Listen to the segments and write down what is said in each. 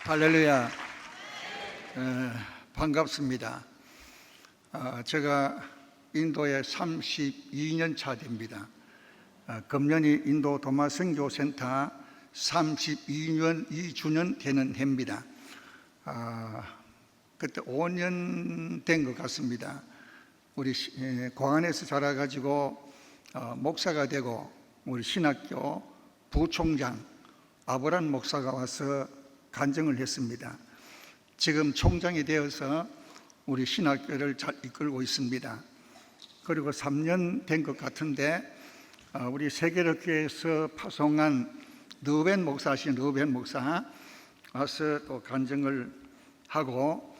할렐루야. 반갑습니다. 제가 인도에 32년 차 됩니다. 금년이 인도 도마 선교센터 32년 2주년 되는 해입니다. 그때 5년 된 것 같습니다. 우리 광안에서 자라가지고 목사가 되고 우리 신학교 부총장 아브람 목사가 와서 간증을 했습니다. 지금 총장이 되어서 우리 신학교를 잘 이끌고 있습니다. 그리고 3년 된 것 같은데 우리 세계력교회에서 파송한 르벤 목사신 르벤 목사 와서 또 간증을 하고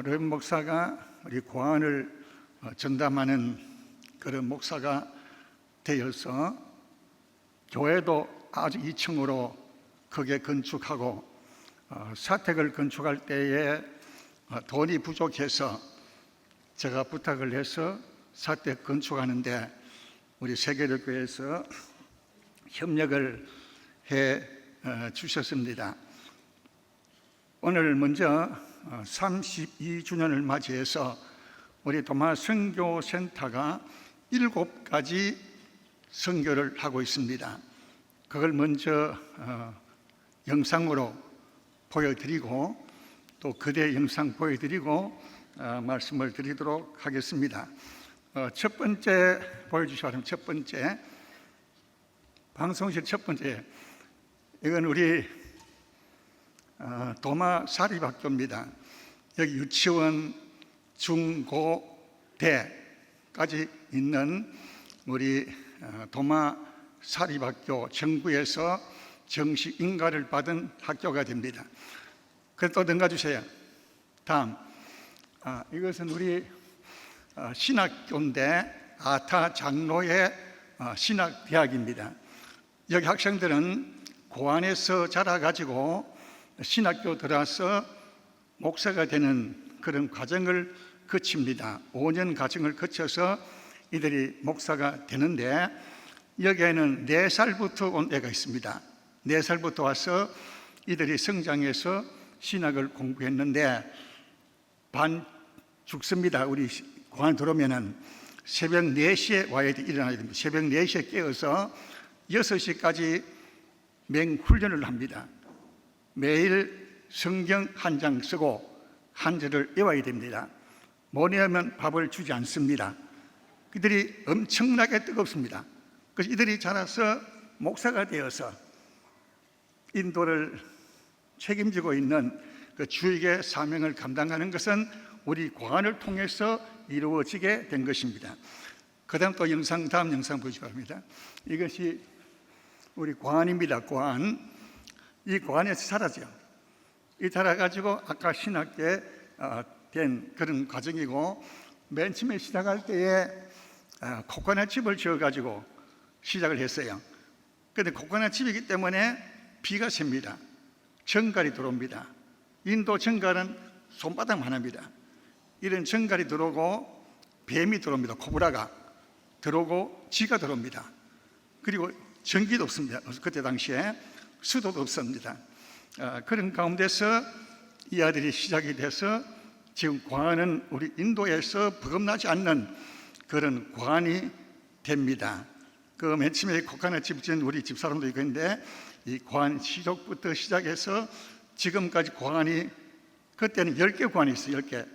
르벤 목사가 우리 광안을 전담하는 그런 목사가 되어서 교회도 아주 2층으로 크게 건축하고 사택을 건축할 때에 돈이 부족해서 제가 부탁을 해서 사택 건축하는데 우리 세계력교회에서 협력을 해 주셨습니다. 오늘 먼저 32주년을 맞이해서 우리 도마 선교센터가 7가지 선교를 하고 있습니다. 그걸 먼저 영상으로 보여드리고 또 그대 영상 보여드리고 말씀을 드리도록 하겠습니다. 첫 번째 보여주시기 바랍니다. 첫 번째 방송실 첫 번째, 이건 우리 도마 사립학교입니다. 여기 유치원, 중, 고, 대까지 있는 우리 도마 사립학교, 정부에서 정식 인가를 받은 학교가 됩니다. 그래서 또 넘겨주세요. 다음, 이것은 우리 신학교인데 아타 장로의 신학대학입니다. 여기 학생들은 고안에서 자라가지고 신학교 들어와서 목사가 되는 그런 과정을 거칩니다. 5년 과정을 거쳐서 이들이 목사가 되는데 여기에는 4살부터 온 애가 있습니다. 4살부터 와서 이들이 성장해서 신학을 공부했는데 반 죽습니다. 우리 고안 들어오면은 새벽 4시에 와야 일어나야 됩니다. 새벽 4시에 깨어서 6시까지 맹훈련을 합니다. 매일 성경 한 장 쓰고 한 절을 외워야 됩니다. 뭐냐면 밥을 주지 않습니다. 그들이 엄청나게 뜨겁습니다. 그래서 이들이 자라서 목사가 되어서 인도를 책임지고 있는 그 주익의 사명을 감당하는 것은 우리 고안을 통해서 이루어지게 된 것입니다. 그 다음 또 다음 영상 보시기 바랍니다. 이것이 우리 고안입니다. 고안. 이 고안에서 자라죠. 이 자라가지고 아까 신학교에 된 그런 과정이고, 맨 처음에 시작할 때에 코코넛집을 지어가지고 시작을 했어요. 그런데 코코넛집이기 때문에 비가 셉니다. 정갈이 들어옵니다. 인도 정갈은 손바닥만 합니다. 이런 정갈이 들어오고 뱀이 들어옵니다. 코브라가 들어오고 쥐가 들어옵니다. 그리고 전기도 없습니다. 그때 당시에 수도도 없습니다. 그런 가운데서 이 아들이 시작이 돼서 지금 고안은 우리 인도에서 버금나지 않는 그런 고안이 됩니다. 그 맨 처음에 코코넛집 지은 우리 집사람도 있는데 이 고안 시족부터 시작해서 지금까지 고안이, 그때는 10개 고안이 있어요. 10개.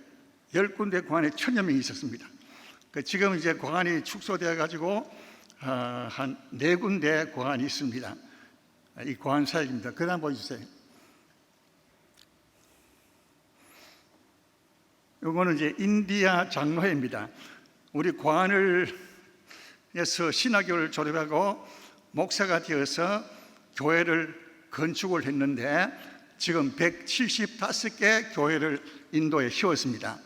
10군데 고안에 1000여 명이 있었습니다. 지금 이제 고안이 축소되어 가지고 한 4군데 고안이 있습니다. 이 고안 사역입니다. 그 다음 보여주세요. 이거는 이제 인디아 장로회입니다. 우리 고안에서 신학교를 졸업하고 목사가 되어서 교회를 건축을 했는데 지금 175개 교회를 인도에 세웠습니다.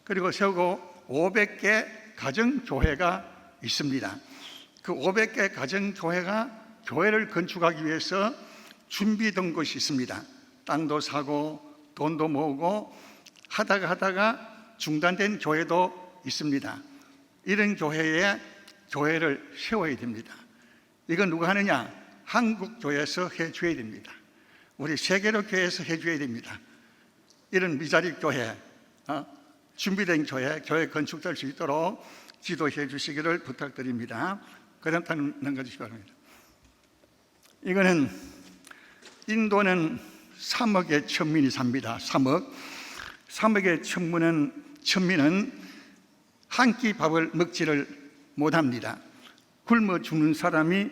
그리고 세우고 500개 가정교회가 있습니다. 그 500개 가정교회가 교회를 건축하기 위해서 준비된 것이 있습니다. 땅도 사고 돈도 모으고 하다가 중단된 교회도 있습니다. 이런 교회에 교회를 세워야 됩니다. 이건 누가 하느냐? 한국 교회에서 해줘야 됩니다. 우리 세계로 교회에서 해줘야 됩니다. 이런 미자립 교회, 준비된 교회 건축될 수 있도록 지도해 주시기를 부탁드립니다. 그 다음 넘겨주시기 바랍니다. 이거는 인도는 3억의 천민이 삽니다. 3억의 천민은 한 끼 밥을 먹지를 못합니다. 굶어 죽는 사람이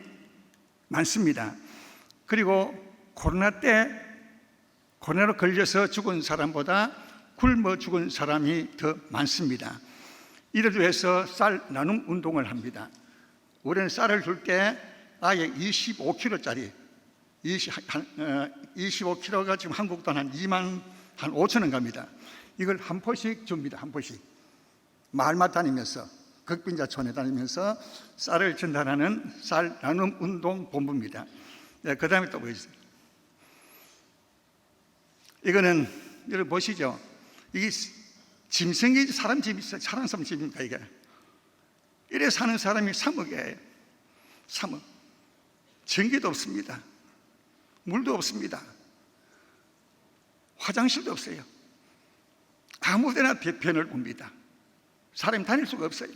많습니다. 그리고 코로나로 걸려서 죽은 사람보다 굶어 죽은 사람이 더 많습니다. 이를 위해서 쌀 나눔 운동을 합니다. 우리는 쌀을 줄 때 아예 25kg짜리 25kg가 지금 한국 돈 한 2만 5천 원 갑니다. 이걸 한 포씩 줍니다. 한 포씩. 마을마다 다니면서, 극빈자촌에 다니면서 쌀을 전달하는 쌀 나눔 운동 본부입니다. 네, 그 다음에 또 뭐 있어요? 이거는 여러분 보시죠. 이게 짐승이 사람 집입니까 이게? 이래 사는 사람이 3억이에요. 3억. 전기도 없습니다. 물도 없습니다. 화장실도 없어요. 아무데나 변을 봅니다. 사람이 다닐 수가 없어요.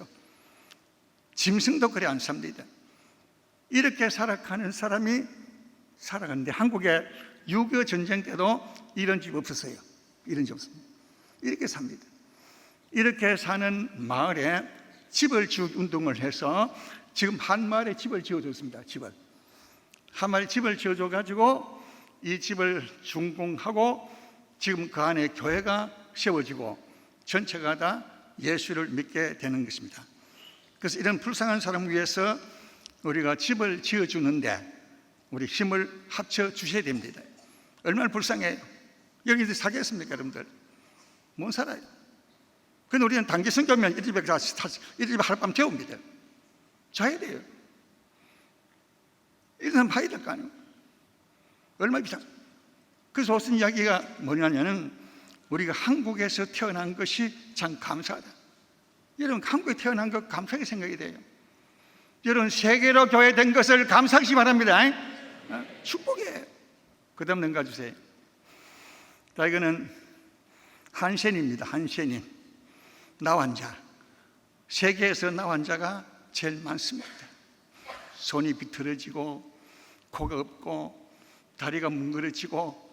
짐승도 그래 안 삽니다. 이렇게 살아가는 사람이 살아가는데 한국에 6.25 전쟁 때도 이런 집 없었어요. 이런 집 없습니다. 이렇게 삽니다. 이렇게 사는 마을에 집을 지을 운동을 해서 지금 한 마을에 집을 지어줬습니다. 한 마을에 집을 지어줘가지고 이 집을 준공하고 지금 그 안에 교회가 세워지고 전체가 다 예수를 믿게 되는 것입니다. 그래서 이런 불쌍한 사람을 위해서 우리가 집을 지어주는데 우리 힘을 합쳐 주셔야 됩니다. 얼마나 불쌍해요. 여기서 살겠습니까 여러분들? 못 살아요. 근데 우리는 단기 성교면 이 집에 하룻밤 재웁니다. 자야 돼요. 이런 봐야 될 거 아니에요. 얼마나 비싸. 그래서 무슨 이야기가 뭐냐면은 우리가 한국에서 태어난 것이 참 감사하다. 여러분 한국에 태어난 것 감사하게 생각이 돼요. 여러분 세계로 교회된 것을 감사하시기 바랍니다. 축복이에요. 그 다음 넘겨주세요. 자, 이거는 한센입니다. 한센이 나환자. 세계에서 나환자가 제일 많습니다. 손이 비틀어지고 코가 없고 다리가 뭉그러지고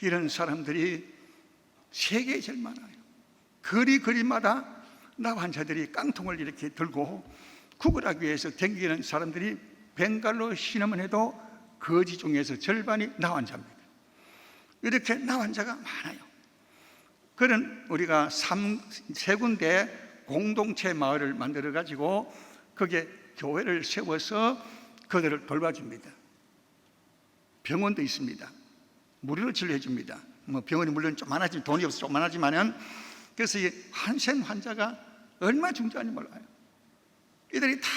이런 사람들이 세계에 제일 많아요. 거리마다 나환자들이 깡통을 이렇게 들고 구걸하기 위해서 댕기는 사람들이 벵갈로 신으면 해도 거지 중에서 절반이 나환자입니다. 이렇게 나환자가 많아요. 그런 우리가 세 군데 공동체 마을을 만들어 가지고 거기에 교회를 세워서 그들을 돌봐줍니다. 병원도 있습니다. 무료로 진료해 줍니다. 뭐 병원이 물론 좀 많아지면 돈이 없어서 좀 많아지만은 그래서 이 한센 환자가 얼마나 중요한지 몰라요. 이들이 다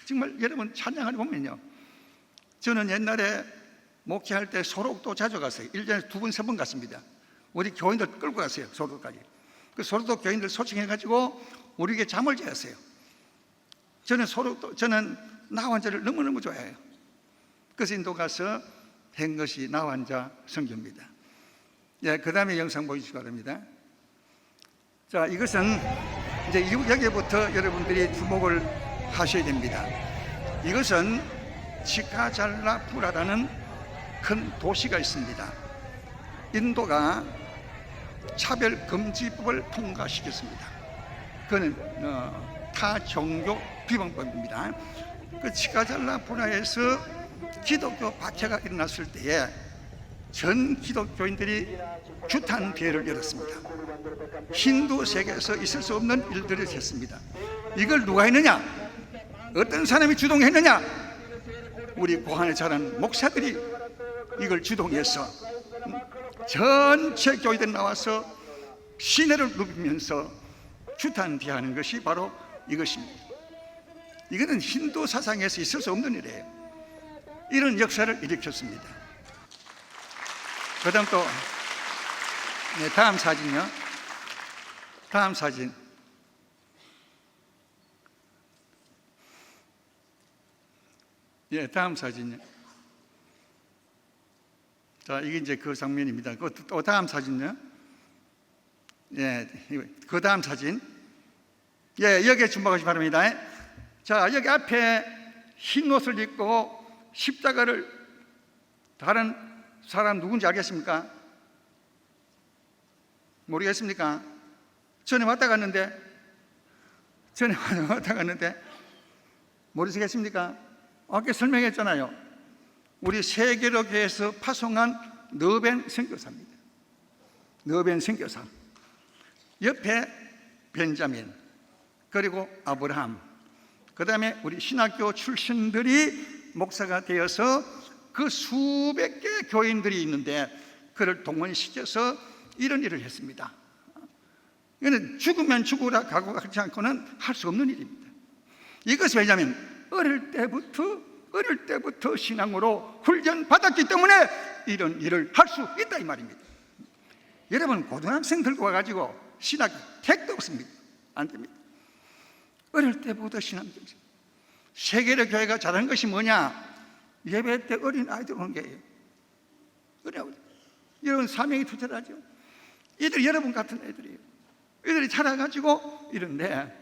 정말 여러분 찬양을 보면요. 저는 옛날에 목회할 때 소록도 자주 갔어요. 1년에 2번, 3번 갔습니다. 우리 교인들 끌고 갔어요. 소록까지. 그 소록도 교인들 소칭해가지고 우리에게 잠을 재웠어요. 저는 나환자를 너무너무 좋아해요. 그래서 인도 가서 한 것이 나환자 선교입니다. 예, 그 다음에 영상 보여주시기 바랍니다. 자, 이것은 이제 여기부터 여러분들이 주목을 하셔야 됩니다. 이것은 치카잘라푸라라는 큰 도시가 있습니다. 인도가 차별금지법을 통과시켰습니다. 그는 타종교 비방법입니다. 그 치카잘라푸라에서 기독교 박해가 일어났을 때에 전 기독교인들이 규탄 대회를 열었습니다. 힌두 세계에서 있을 수 없는 일들을 했습니다. 이걸 누가 했느냐? 어떤 사람이 주동했느냐? 우리 고한에 자란 목사들이 이걸 주동해서 전체 교회들이 나와서 시내를 누비면서 규탄 대회하는 것이 바로 이것입니다. 이거는 힌두 사상에서 있을 수 없는 일이에요. 이런 역사를 일으켰습니다. 그 다음 또 다음 사진요. 다음 사진. 예, 다음 사진요. 자, 이게 이제 그 장면입니다. 또 다음 사진요. 예, 그 다음 사진. 예, 여기에 주목하시기 바랍니다. 자, 여기 앞에 흰 옷을 입고 십자가를 다른 사람 누군지 알겠습니까? 모르겠습니까? 전에 왔다 갔는데 모르시겠습니까? 아까 설명했잖아요. 우리 세계로 교회에서 파송한 너벤 선교사입니다. 너벤 선교사. 옆에 벤자민, 그리고 아브라함, 그 다음에 우리 신학교 출신들이 목사가 되어서 그 수백 개 교인들이 있는데 그를 동원시켜서 이런 일을 했습니다. 이거는 죽으면 죽으라 가고 하지 않고는 할 수 없는 일입니다. 이것이 왜냐하면 어릴 때부터 신앙으로 훈련받았기 때문에 이런 일을 할 수 있다 이 말입니다. 여러분, 고등학생 들고 와가지고 신학 택도 없습니다. 안 됩니다. 어릴 때부터 신앙. 세계의 교회가 잘한 것이 뭐냐? 예배 때 어린 아이들 오는 게예요. 여러분 사명이 투철하죠. 이들 여러분 같은 애들이에요. 이들이 자라가지고 이런데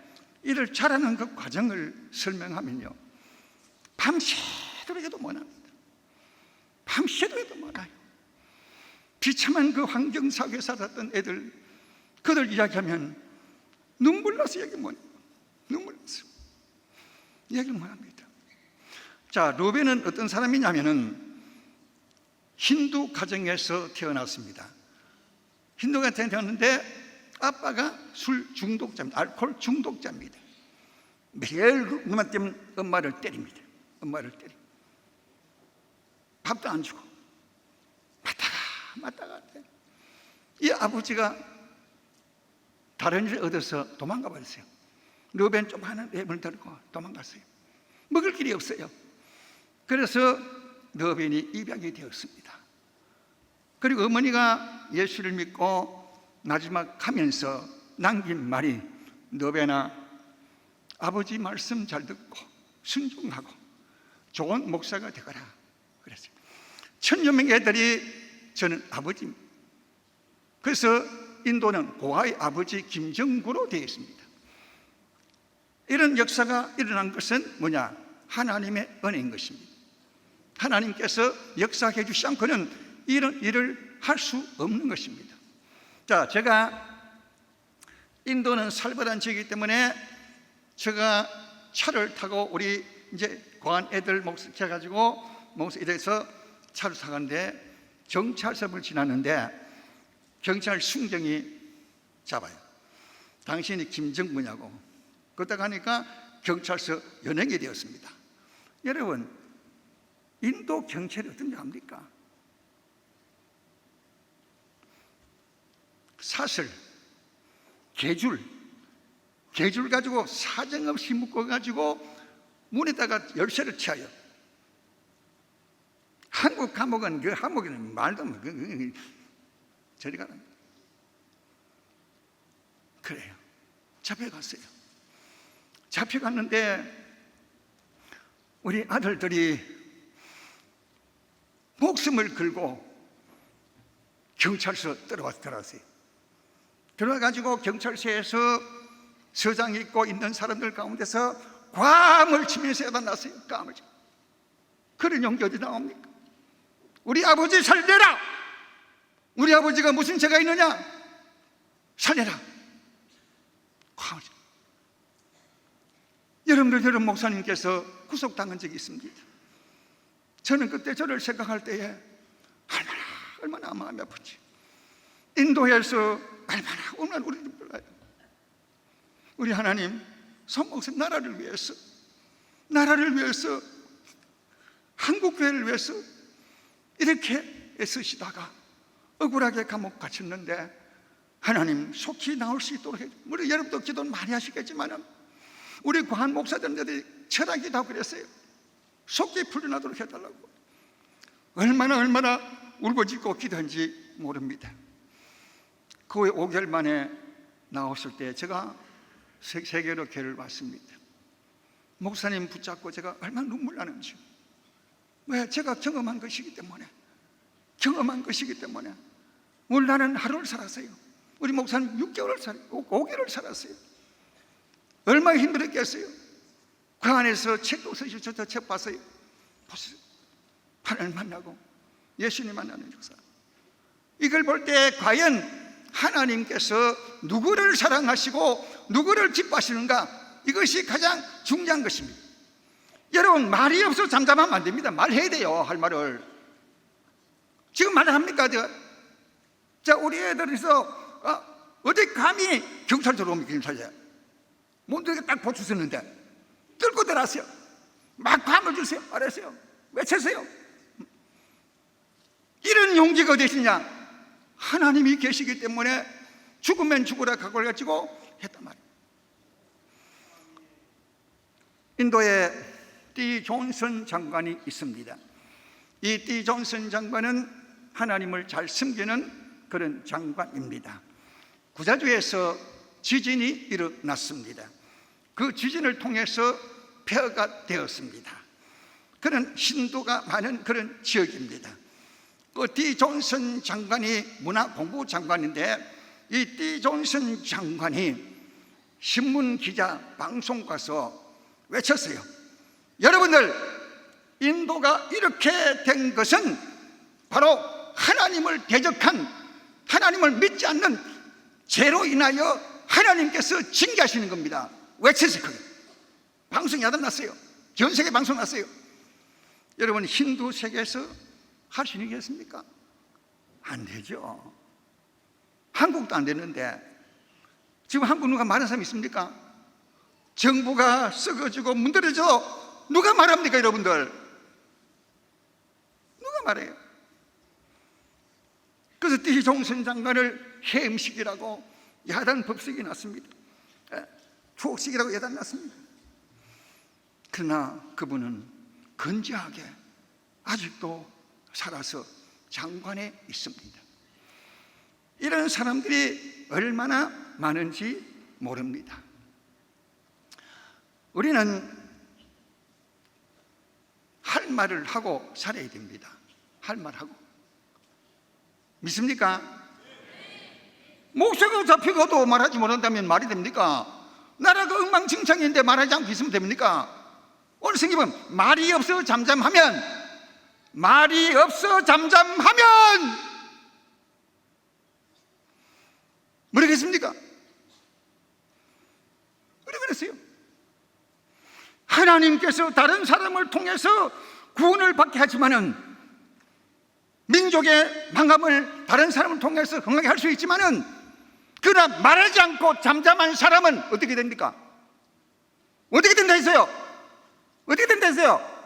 이들 자라는 그 과정을 설명하면요, 밤새도록 해도 못합니다. 밤새도록 해도 못해요. 비참한 그 환경 속에 살았던 애들, 그들 이야기하면 눈물 나서 얘기 못해요. 눈물 나서 얘기를 못합니다. 자, 루벤은 어떤 사람이냐면은 힌두 가정에서 태어났습니다. 힌두가 태어났는데 아빠가 술 중독자입니다. 알코올 중독자입니다. 매일 그만 때문에 엄마를 때립니다. 엄마를 때려. 밥도 안 주고 맞다가 이 아버지가 다른 일을 얻어서 도망가 버렸어요. 루벤 조그마한 랩을 들고 도망갔어요. 먹을 길이 없어요. 그래서 루벤이 입양이 되었습니다. 그리고 어머니가 예수를 믿고 마지막 가면서 남긴 말이, 루벤아, 아버지 말씀 잘 듣고 순종하고 좋은 목사가 되거라 그랬어요. 1000여 명의 애들이 저는 아버지입니다. 그래서 인도는 고아의 아버지 김정구로 되어 있습니다. 이런 역사가 일어난 것은 뭐냐? 하나님의 은혜인 것입니다. 하나님께서 역사해 주시지 않고는 이런 일을 할 수 없는 것입니다. 자, 제가 인도는 살벌한 지역이기 때문에 제가 차를 타고 우리 이제 고안 애들 목소리 가지고 목소리 이래서 차를 타는데 경찰서를 지났는데 경찰 순경이 잡아요. 당신이 김정구냐고. 그러다 가니까 경찰서 연행이 되었습니다. 여러분, 인도 경찰이 어떤지 압니까? 사슬, 개줄 가지고 사정없이 묶어가지고 문에다가 열쇠를 쳐요. 한국 감옥은 그 감옥에는 말도 안 돼. 저리 가라. 그래요. 잡혀갔어요. 잡혀갔는데 우리 아들들이 목숨을 걸고 경찰서 들어왔어요. 들어와가지고 경찰서에서 서장 입고 있는 사람들 가운데서 괌을 치면서 야단났어요. 괌을 치면서. 그런 용기 어디 나옵니까? 우리 아버지 살려라! 우리 아버지가 무슨 죄가 있느냐? 살려라! 괌을 치면서. 여러분 목사님께서 구속당한 적이 있습니다. 저는 그때 저를 생각할 때에 얼마나 마음이 아픈지. 인도에서 얼마나 우리를 몰라요. 우리 하나님, 손목사 나라를 위해서 한국교회를 위해서 이렇게 애쓰시다가 억울하게 감옥 갇혔는데 하나님 속히 나올 수 있도록 해주세요. 우리 여러분도 기도는 많이 하시겠지만 우리 고한 목사들이 철학이 다 그랬어요. 속히 풀려나도록 해달라고. 얼마나 울부짖고 기도한지 모릅니다. 그 후에 5개월 만에 나왔을 때 제가 세계로 교회를 왔습니다. 목사님 붙잡고 제가 얼마나 눈물 나는지. 왜? 제가 경험한 것이기 때문에. 경험한 것이기 때문에. 오늘 나는 하루를 살았어요. 우리 목사님 6개월을 살았어요. 5개월을 살았어요. 얼마나 힘들었겠어요. 그 안에서 책도 쓰시고 저도 책 봤어요. 보세요. 하나님 만나고 예수님 만나는 역사. 이걸 볼 때 과연 하나님께서 누구를 사랑하시고 누구를 기뻐하시는가, 이것이 가장 중요한 것입니다. 여러분, 말이 없어 잠잠하면 안 됩니다. 말해야 돼요. 할 말을. 지금 말을 합니까? 자, 우리 애들에서 어디 감히 경찰 들어오면 경찰이야. 몸뚱이가 딱 보충했는데 뚫고 들어왔어요. 막 감을 주세요. 말했어요. 외쳤어요. 이런 용기가 어디 있느냐? 하나님이 계시기 때문에 죽으면 죽으라 각오를 가지고 했단 말이에요. 인도에 티 존슨 장관이 있습니다. 이 티 존슨 장관은 하나님을 잘 섬기는 그런 장관입니다. 구자주에서 지진이 일어났습니다. 그 지진을 통해서 폐허가 되었습니다. 그런 신도가 많은 그런 지역입니다. 그 티 존슨 장관이 문화공부 장관인데, 이 티 존슨 장관이 신문 기자 방송 가서 외쳤어요. 여러분들, 인도가 이렇게 된 것은 바로 하나님을 대적한, 하나님을 믿지 않는 죄로 인하여 하나님께서 징계하시는 겁니다. 외쳤어요. 그게 방송이 야단났어요. 전 세계 방송 났어요. 여러분, 힌두 세계에서 할 수 있겠습니까? 안 되죠. 한국도 안 되는데 지금 한국 누가 말하는 사람 있습니까? 정부가 썩어지고 문드러져 누가 말합니까? 여러분들, 누가 말해요? 그래서 티 존슨 장관을 해임식이라고 야단 법석이 났습니다. 추옥식이라고 야단 났습니다. 그러나 그분은 건재하게 아직도 살아서 장관에 있습니다. 이런 사람들이 얼마나 많은지 모릅니다. 우리는 할 말을 하고 살아야 됩니다. 할 말하고. 믿습니까? 목소리가 잡히고도 말하지 못한다면 말이 됩니까? 나라가 엉망진창인데 말하지 않고 있으면 됩니까? 오늘 성경 보면 말이 없어 잠잠하면, 말이 없어 잠잠하면 모르겠습니까? 우리 그랬어요. 하나님께서 다른 사람을 통해서 구원을 받게 하지만은, 민족의 망함을 다른 사람을 통해서 건강하게 할 수 있지만은, 그러나 말하지 않고 잠잠한 사람은 어떻게 됩니까? 어떻게 된다 했어요? 어떻게 된다 했어요?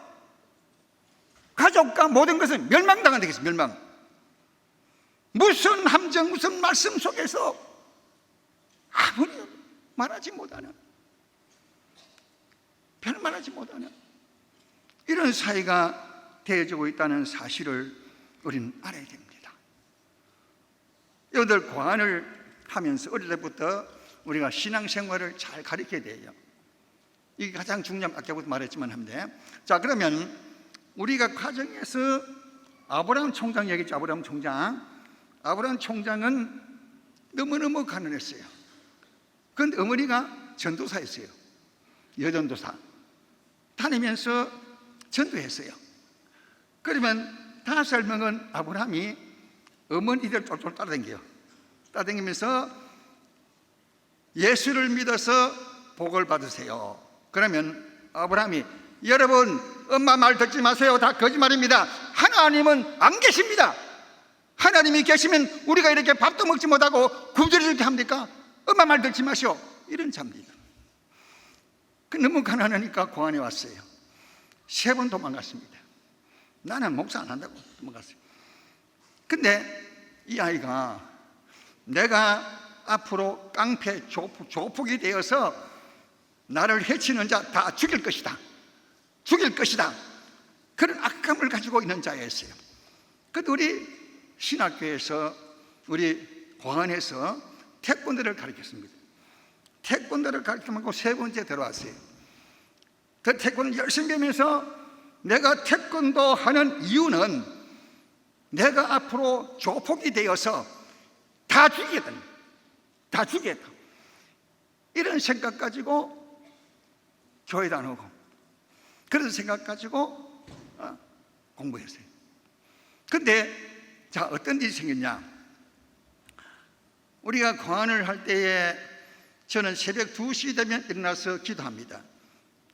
가족과 모든 것은 멸망당한다 했어요. 멸망. 무슨 함정, 무슨 말씀 속에서 아무리 말하지 못하는, 별 말하지 못하는 이런 사회가 되어지고 있다는 사실을 우리는 알아야 됩니다. 여러분들, 고안을 하면서 어릴 때부터 우리가 신앙생활을 잘 가르쳐야 돼요. 이게 가장 중요한, 아까부터 말했지만 합니다. 자, 그러면 우리가 가정에서 아브라함 총장 얘기했죠. 아브라함 총장. 아브라함 총장은 너무너무 가난했어요. 그런데 어머니가 전도사였어요. 여전도사. 다니면서 전도했어요. 그러면 5살 먹은 아브라함이 어머니들 쫄쫄 따라다녀요. 따라다니면서 예수를 믿어서 복을 받으세요. 그러면 아브라함이, 여러분, 엄마 말 듣지 마세요. 다 거짓말입니다. 하나님은 안 계십니다. 하나님이 계시면 우리가 이렇게 밥도 먹지 못하고 구제를 이렇게 합니까? 엄마 말 듣지 마시오. 이런 자입니다. 너무 가난하니까 고안에 왔어요. 3번 도망갔습니다. 나는 목사 안 한다고 도망갔어요. 근데 이 아이가, 내가 앞으로 깡패 조폭이 되어서 나를 해치는 자 다 죽일 것이다. 죽일 것이다. 그런 악감을 가지고 있는 자였어요. 그래도 우리 신학교에서, 우리 고안에서 태권도를 가르쳤습니다. 태권도를 가르치고 3번째 들어왔어요. 그 태권도를 열심히 배우면서 내가 태권도 하는 이유는 내가 앞으로 조폭이 되어서 다 죽이겠다. 다 죽이겠다. 이런 생각 가지고 교회도 안 오고, 그런 생각 가지고 공부했어요. 근데 자, 어떤 일이 생겼냐? 우리가 광안을 할 때에 저는 새벽 2시 되면 일어나서 기도합니다.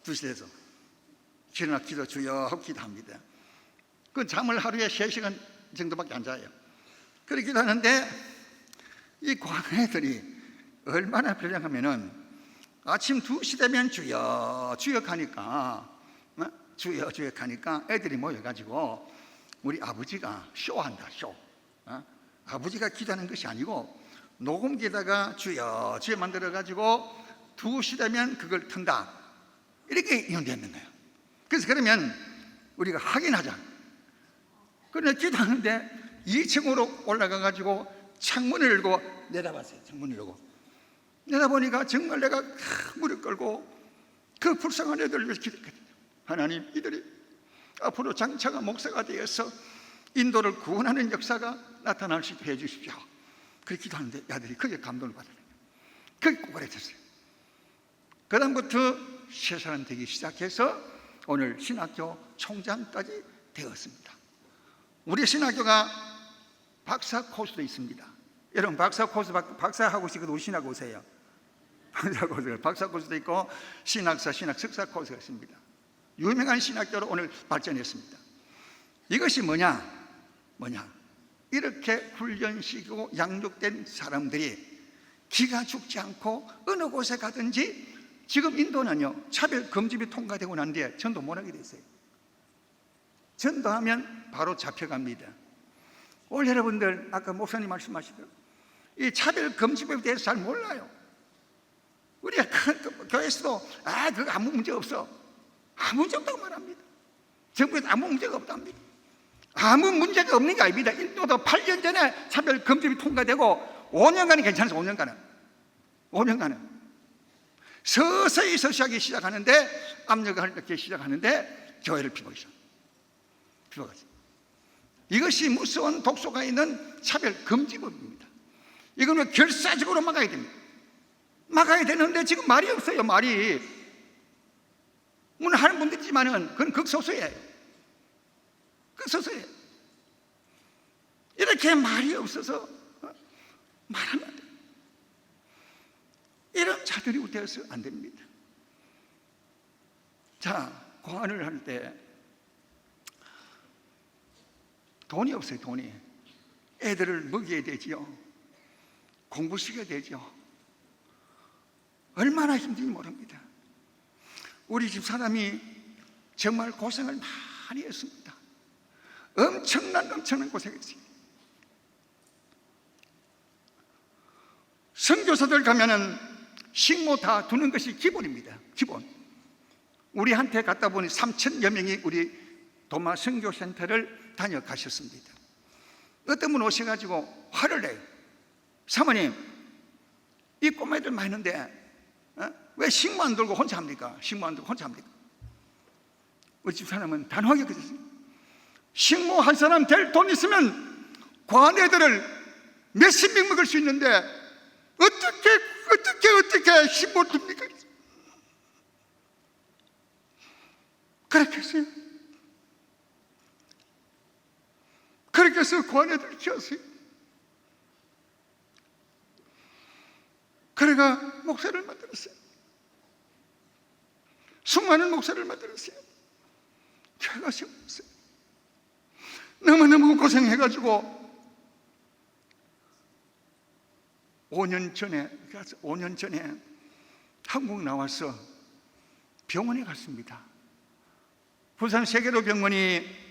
2시 돼서 일어나 기도 주여 하고 기도합니다. 그 잠을 하루에 3시간 정도밖에 안 자요. 그렇게 기도하는데 이 광안 애들이 얼마나 별량하면은 아침 2시 되면 주여 주여 가니까 주여 주여 가니까 애들이 모여가지고 우리 아버지가 쇼한다. 쇼. 아버지가 기도하는 것이 아니고 녹음기에다가 주여 주여 만들어가지고 2시 되면 그걸 튼다. 이렇게 인용되는 거예요. 그래서 그러면 우리가 확인하자. 그런데 기도하는데 2층으로 올라가가지고 창문을 열고 내다봤어요. 창문을 열고 내다보니까 정말 내가 무릎 꿇고 그 불쌍한 애들을 위해서 기도했거든요. 하나님, 이들이 앞으로 장차가 목사가 되어서 인도를 구원하는 역사가 나타날 수 있게 해주십시오. 그렇게 기도하는데 아들이 크게 감동을 받아요. 그게 고갈해졌어요. 그 다음부터 새 사람 되기 시작해서 오늘 신학교 총장까지 되었습니다. 우리 신학교가 박사 코스도 있습니다. 여러분, 박사 코스 박사하고 싶어도 우리 신학 오세요. 박사 코스도 있고 신학사, 신학 석사 코스가 있습니다. 유명한 신학교로 오늘 발전했습니다. 이것이 뭐냐? 이렇게 훈련시키고 양육된 사람들이 기가 죽지 않고 어느 곳에 가든지, 지금 인도는요 차별 금지법이 통과되고 난 뒤에 전도 못하게 됐어요. 전도하면 바로 잡혀갑니다. 오늘 여러분들 아까 목사님 말씀하시더라고요. 이 차별 금지법에 대해서 잘 몰라요. 우리가 교회에서도 그거 아무 문제 없어, 아무 문제 없다고 말합니다. 정부에서 아무 문제가 없답니다. 아무 문제가 없는 게 아닙니다. 인도도 8년 전에 차별 금지법이 통과되고 5년간은 괜찮았어요. 5년간은 서서히 하기 시작하는데, 압력을 하기 시작하는데 교회를 피보기 시작합니다. 이것이 무서운 독소가 있는 차별 금지법입니다. 이거는 결사적으로 막아야 됩니다. 막아야 되는데 지금 말이 없어요. 말이 물론 하는 분들이지만은 그건 극소수예요. 극소수예요. 이렇게 말이 없어서 말하면 안 돼요. 이런 자들이 되어서 안 됩니다. 자, 광안을 할 때 돈이 없어요. 돈이. 애들을 먹여야 되지요. 공부시켜야 되죠. 얼마나 힘든지 모릅니다. 우리 집 사람이 정말 고생을 많이 했습니다. 엄청난 고생했어요. 선교사들 가면은 식모 다 두는 것이 기본입니다. 기본. 우리한테 갔다 보니 3,000여 명이 우리 도마 선교센터를 다녀가셨습니다. 어떤 분 오셔가지고 화를 내요. 사모님, 이 꼬마애들 많이 있는데 왜 식모 안 들고 혼자 합니까? 식모 안 들고 혼자 합니까? 우리 집 사람은 단호하게 그랬어요. 식모 한 사람 될 돈 있으면 광안 애들을 몇십 명 먹을 수 있는데 어떻게 식모 둡니까? 그렇게 했어요. 그렇게 해서 광안 애들을 키웠어요. 그래가 목사를 만들었어요. 수많은 목사를 만들었어요. 교회가 세웠어요. 너무너무 고생해가지고 5년 전에 한국 나와서 병원에 갔습니다. 부산 세계로 병원이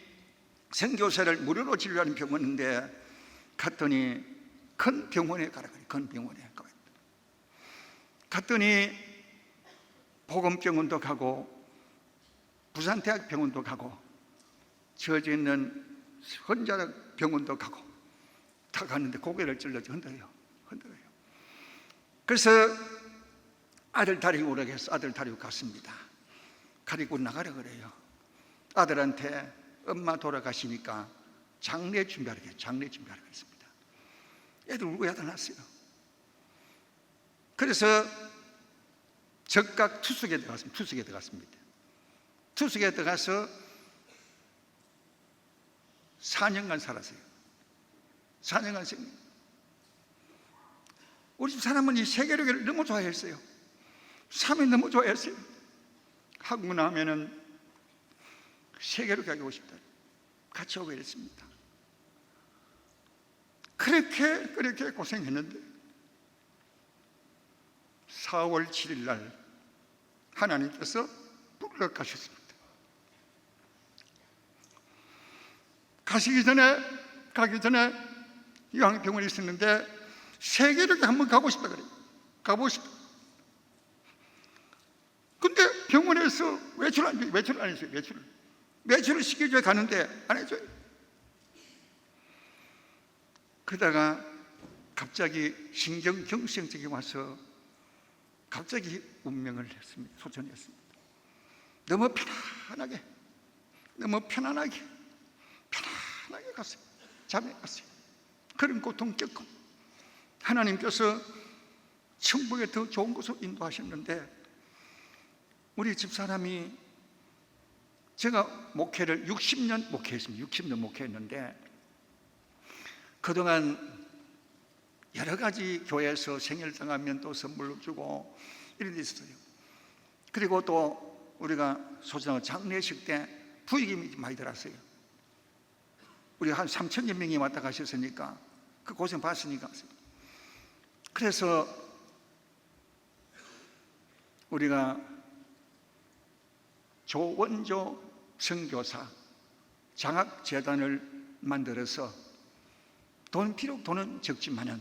선교사를 무료로 진료하는 병원인데 갔더니 큰 병원에 가라. 큰 병원에 가라. 갔더니 보건병원도 가고 부산대학병원도 가고 저져 있는 헌자병원도 가고 다 갔는데 고개를 찔러서 흔들어요. 그래서 아들 다리고 오라고 해서 아들 다리고 갔습니다. 가리고 나가라 그래요. 아들한테 엄마 돌아가시니까 장례 준비하러 했습니다. 애들 울고 야단났어요. 그래서 적각 투숙에 들어갔습니다. 투숙에 들어가서 4년간 살았어요. 4년간 생각. 우리 집 사람은 이 세계를 너무 좋아했어요. 삶이 너무 좋아했어요. 하고 나면은 세계로 가고 싶다. 같이 오게 됐습니다. 그렇게 고생했는데 4월 7일 날 하나님께서 불러가셨습니다. 가기 전에 요양병원에 있었는데 세계로 한번 가고 싶다 그래요. 가보고 싶다. 근데 병원에서 외출 안 해줘요. 외출을 시켜줘야 가는데 안 해줘요. 그러다가 갑자기 신경경색증이 와서 갑자기 운명을 했습니다. 소천했습니다. 너무 편안하게 갔어요. 잠에 갔어요. 그런 고통 겪고 하나님께서 천국에 더 좋은 곳으로 인도하셨는데, 우리 집사람이, 제가 목회를 60년 목회했는데 그동안 여러 가지 교회에서 생일 당하면 또 선물로 주고 이런 데 있었어요. 그리고 또 우리가 소장한 장례식 때 부익이 많이 들었어요. 우리 한 3,000여 명이 왔다 가셨으니까 그 고생 봤으니까. 그래서 우리가 조원조 선교사 장학재단을 만들어서 비록 돈은 적지만은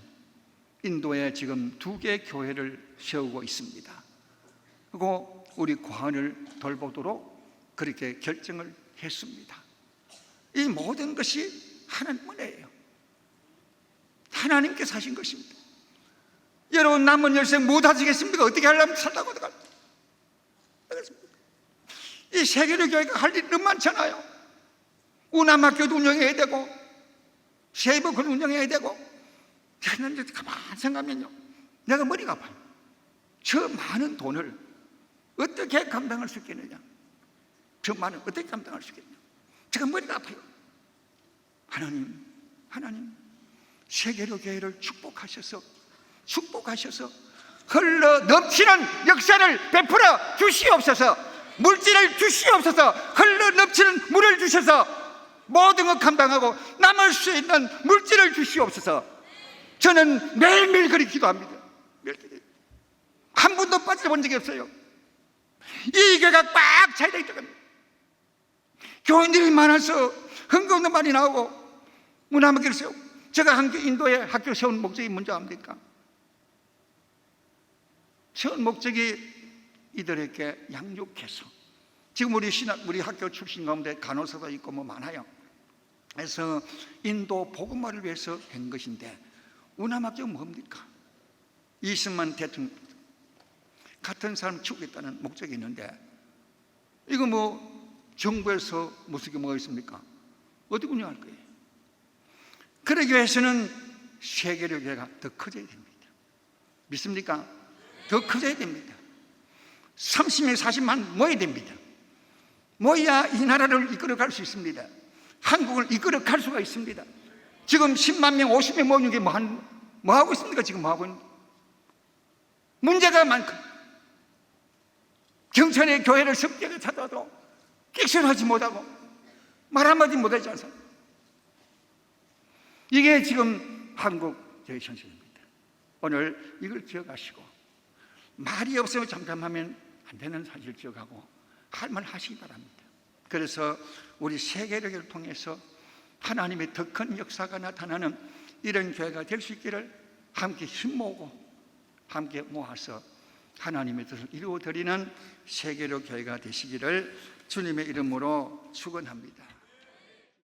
인도에 지금 2개 교회를 세우고 있습니다. 그리고 우리 과언을 돌보도록 그렇게 결정을 했습니다. 이 모든 것이 하나님 은혜예요. 하나님께서 하신 것입니다. 여러분 남은 열생 못 하시겠습니까? 어떻게 하려면 살라고 하겠습니까? 이 세계로 교회가 할 일이 너무 많잖아요. 우남학교도 운영해야 되고 세이버를 운영해야 되고. 저는 가만히 생각하면요, 내가 머리가 아파요. 저 많은 돈을 어떻게 감당할 수 있겠느냐. 제가 머리가 아파요. 하나님 세계로 교회를 축복하셔서 흘러 넘치는 역사를 베풀어 주시옵소서. 물질을 주시옵소서. 흘러 넘치는 물을 주셔서 모든 것 감당하고 남을 수 있는 물질을 주시옵소서. 저는 매일매일 그렇게 기도합니다. 한 번도 빠져본 적이 없어요. 이 교회가 꽉 차야 되기 때문에. 교인들이 많아서 헌금도 많이 나오고 문화학교를 세우고. 제가 인도에 학교 세운 목적이 뭔지 압니까? 세운 목적이 이들에게 양육해서, 지금 우리 학교 출신 가운데 간호사도 있고 뭐 많아요. 그래서 인도 복음화를 위해서 한 것인데, 운남학교가 뭡니까? 이승만 대통령 같은 사람 키우겠다는 목적이 있는데, 이거 뭐 정부에서 무슨 게 뭐가 있습니까? 어디 운영할 거예요? 그러기 위해서는 세계로 교회가 더 커져야 됩니다. 믿습니까? 더 커져야 됩니다. 30명 40만 모여야 됩니다. 모여야 이 나라를 이끌어갈 수 있습니다. 한국을 이끌어갈 수가 있습니다. 지금 10만 명 50명 모이는 게 뭐 하고 있습니까? 지금 뭐 하고 있는 문제가 많고, 경천의 교회를 성격에 찾아도 끽선하지 못하고 말 한마디 못하지 않습니까? 이게 지금 한국 저희 현실입니다. 오늘 이걸 기억하시고, 말이 없으면 잠잠하면 안 되는 사실 기억하고 할 말 하시기 바랍니다. 그래서 우리 세계력을 통해서 하나님의 더 큰 역사가 나타나는 이런 교회가 될 수 있기를 함께 힘 모으고 함께 모아서 하나님의 뜻을 이루어드리는 세계력 교회가 되시기를 주님의 이름으로 축원합니다.